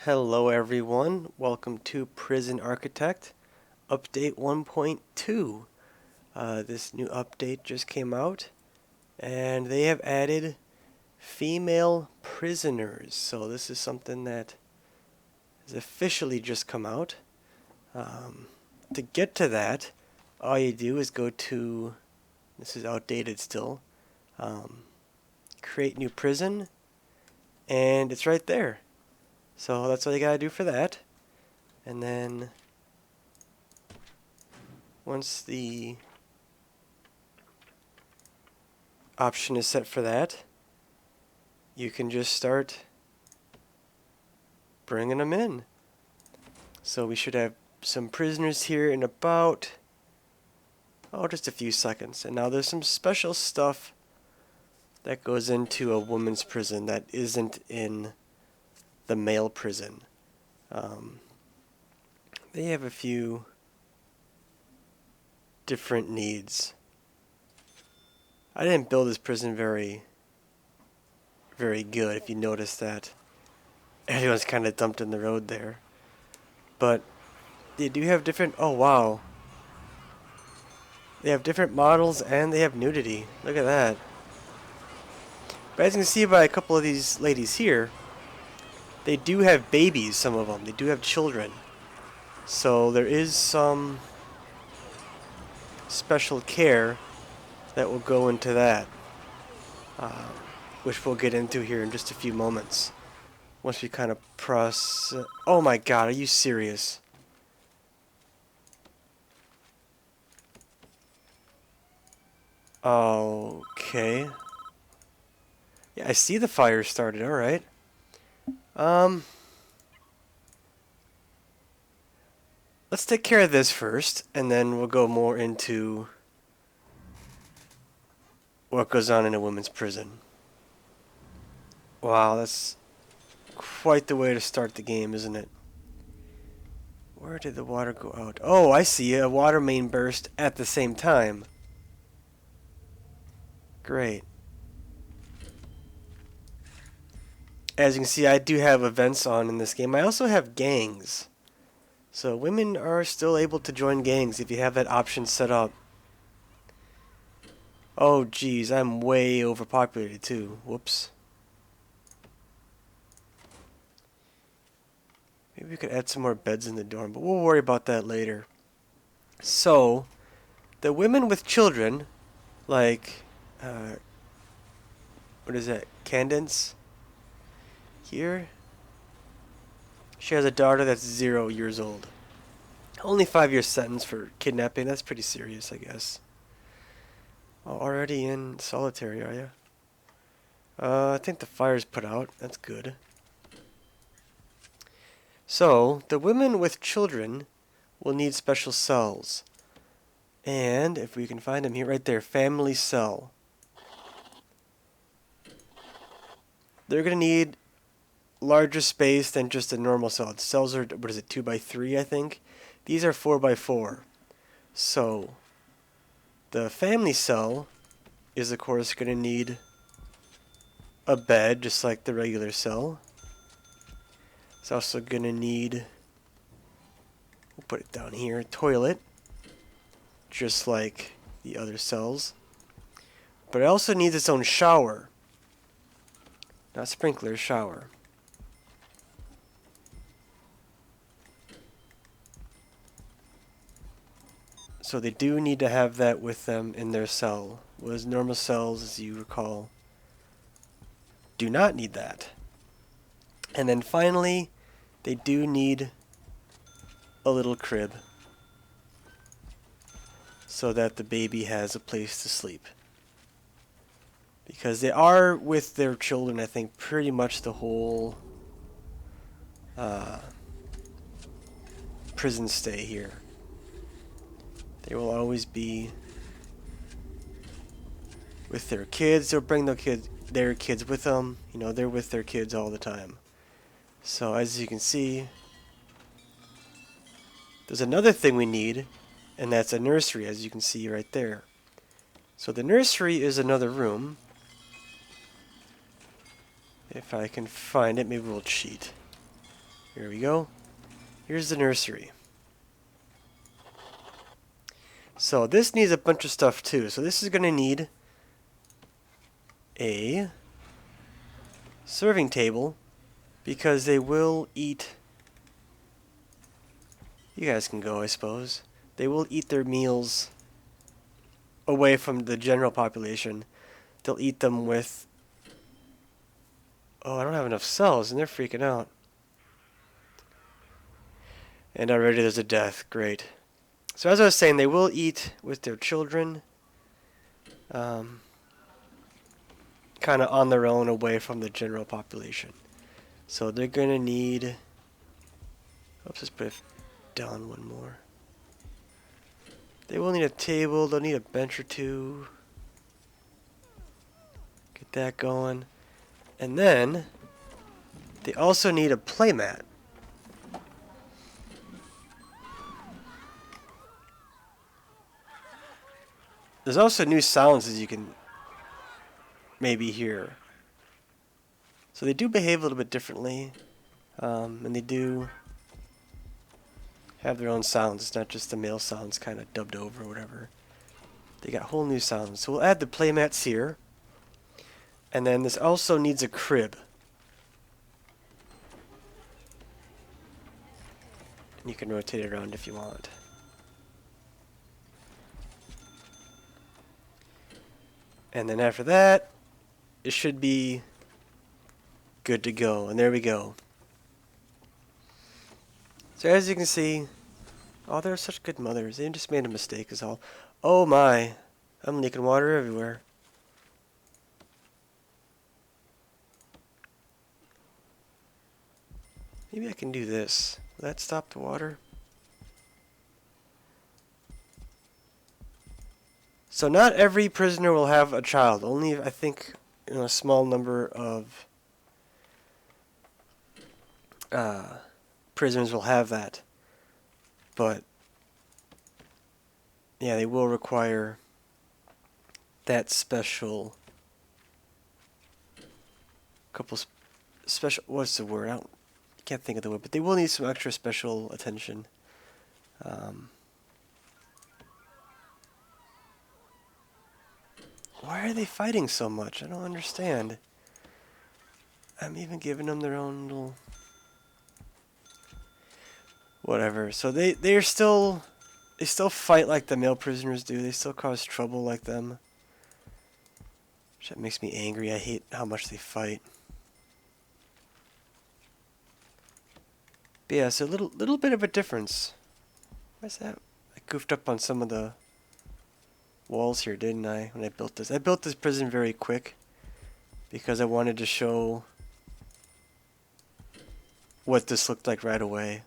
Hello everyone, welcome to Prison Architect Update 1.2. This new update just came out and they have added female prisoners. So this is something that has officially just come out. To get to that, all you do is go to, this is outdated still, create new prison, and it's right there. So that's all you gotta do for that. And then once the option is set for that, you can just start bringing them in. So we should have some prisoners here in about, just a few seconds. And now there's some special stuff that goes into a woman's prison that isn't in the male prison. They have a few different needs. I didn't build this prison very good, if you notice that. Everyone's kind of dumped in the road there. But they do have different, oh wow. They have different models and they have nudity. Look at that. But as you can see by a couple of these ladies here, they do have babies, some of them. They do have children. So there is some special care that will go into that, which we'll get into here in just a few moments. Once we kind of process... Oh my god, are you serious? Okay. Yeah, I see the fire started, alright. Let's take care of this first, and then we'll go more into what goes on in a women's prison. Wow, that's quite the way to start the game, isn't it? Where did the water go out? Oh, I see, a water main burst at the same time. Great. As you can see, I do have events on in this game. I also have gangs. So women are still able to join gangs if you have that option set up. Oh geez, I'm way overpopulated too. Whoops. Maybe we could add some more beds in the dorm, but we'll worry about that later. So, the women with children, like, what is that, Candence? Here? She has a daughter that's 0 years old. Only 5-year sentence for kidnapping. That's pretty serious, I guess. Oh, already in solitary, are you? I think the fire's put out. That's good. So, the women with children will need special cells. And, if we can find them here, right there, family cell. They're going to need larger space than just a normal cell. Cells are, what is it, 2x3, I think? These are 4x4. So, the family cell is, of course, going to need a bed, just like the regular cell. It's also going to need, we'll put it down here, a toilet, just like the other cells. But it also needs its own shower. Not sprinkler, shower. So they do need to have that with them in their cell. Whereas normal cells, as you recall, do not need that. And then finally, they do need a little crib so that the baby has a place to sleep. Because they are with their children, I think, pretty much the whole prison stay here. They will always be with their kids. They'll bring their kids with them. You know, they're with their kids all the time. So as you can see, there's another thing we need, and that's a nursery, as you can see right there. So the nursery is another room. If I can find it, maybe we'll cheat. Here we go. Here's the nursery. So this needs a bunch of stuff too. So this is going to need a serving table because they will eat. You guys can go, I suppose. They will eat their meals away from the general population. They'll eat them with... Oh, I don't have enough cells, and they're freaking out. And already there's a death. Great. So as I was saying, they will eat with their children. Kind of on their own away from the general population. So they're going to need... Oops, let's put it down one more. They will need a table. They'll need a bench or two. Get that going. And then they also need a playmat. There's also new sounds as you can maybe hear. So they do behave a little bit differently. And they do have their own sounds. It's not just the male sounds kind of dubbed over or whatever. They got whole new sounds. So we'll add the playmats here. And then this also needs a crib. And you can rotate it around if you want. And then after that, it should be good to go. And there we go. So as you can see, oh, they're such good mothers. They just made a mistake is all. Oh my, I'm leaking water everywhere. Maybe I can do this. Will that stop the water? So not every prisoner will have a child. Only, I think, a small number of prisoners will have that. But yeah, they will require that special special. What's the word? I can't think of the word, but they will need some extra special attention. Why are they fighting so much? I don't understand. I'm even giving them their own little... Whatever. So they still fight like the male prisoners do. They still cause trouble like them. That makes me angry. I hate how much they fight. But yeah, so a little bit of a difference. Why's that? I goofed up on some of the walls here, didn't I, when I built this? I built this prison very quick because I wanted to show what this looked like right away.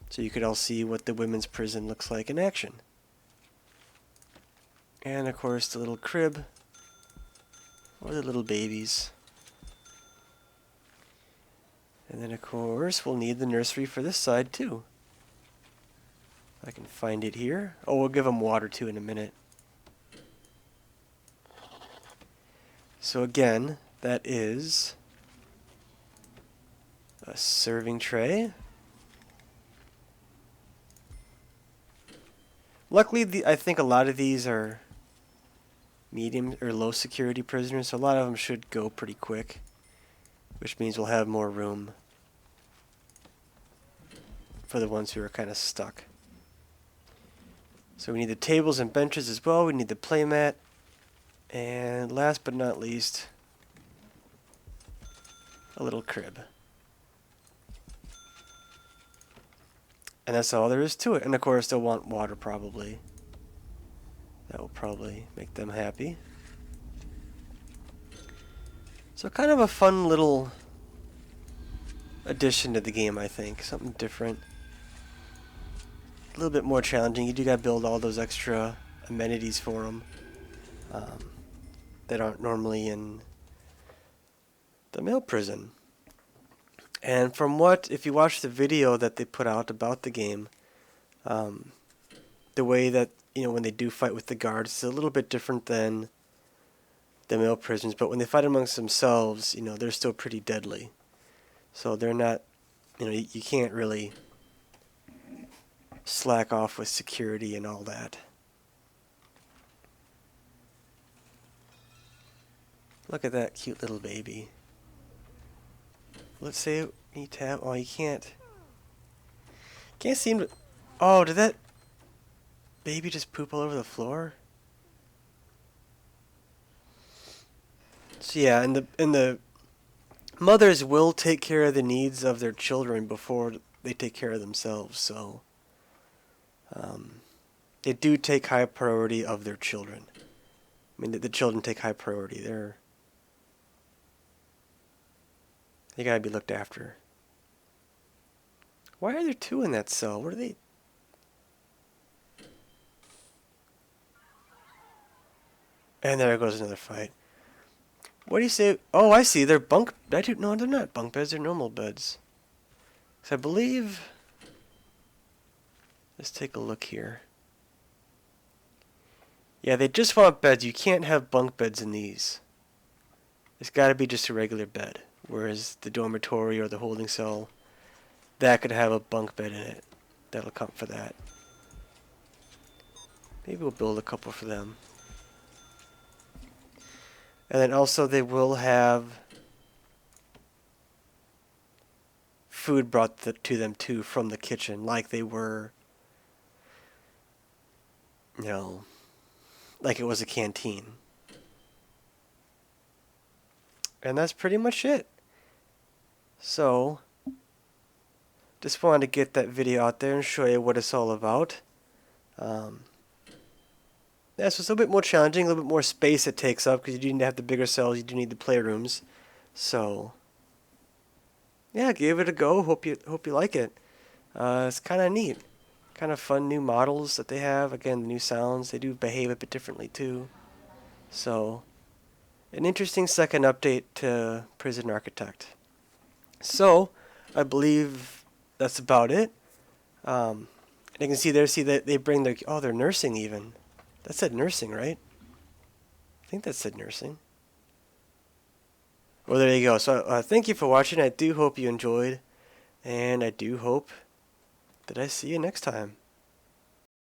So you could all see what the women's prison looks like in action. And of course the little crib or the little babies. And then of course we'll need the nursery for this side too. I can find it here. Oh, we'll give them water too in a minute. So again, that is a serving tray. Luckily, I think a lot of these are medium or low security prisoners, so a lot of them should go pretty quick, which means we'll have more room for the ones who are kind of stuck. So we need the tables and benches as well. We need the playmat. And last but not least, a little crib. And that's all there is to it. And of course they'll want water probably. That will probably make them happy. So kind of a fun little addition to the game, I think. Something different. A little bit more challenging. You do gotta build all those extra amenities for them that aren't normally in the male prison. And from what, if you watch the video that they put out about the game, the way that, when they do fight with the guards, it's a little bit different than the male prisoners. But when they fight amongst themselves, they're still pretty deadly. So they're not, you can't really slack off with security and all that. Look at that cute little baby. Let's say you tap. Oh, you can't. Can't seem to. Oh, did that baby just poop all over the floor? So yeah, and the mothers will take care of the needs of their children before they take care of themselves. So they do take high priority of their children. I mean, the children take high priority. They gotta be looked after. Why are there two in that cell? What are they? And there goes another fight. What do you say? Oh, I see. They're bunk. No, they're not bunk beds. They're normal beds. So I believe. Let's take a look here. Yeah, they just want beds. You can't have bunk beds in these. It's got to be just a regular bed. Whereas the dormitory or the holding cell, that could have a bunk bed in it. That'll count for that. Maybe we'll build a couple for them. And then also they will have food brought to them too from the kitchen, like they were, like it was a canteen. And that's pretty much it. So, just wanted to get that video out there and show you what it's all about. Yeah, so it's a little bit more challenging, a little bit more space it takes up because you do need to have the bigger cells, you do need the playrooms. So, yeah, give it a go. Hope you like it. It's kind of neat, kind of fun new models that they have. Again, the new sounds, they do behave a bit differently too. So, an interesting second update to Prison Architect. So, I believe that's about it. And you can see there, that they bring their, they're nursing even. That said nursing, right? I think that said nursing. Well, there you go. So thank you for watching. I do hope you enjoyed. And I do hope that I see you next time.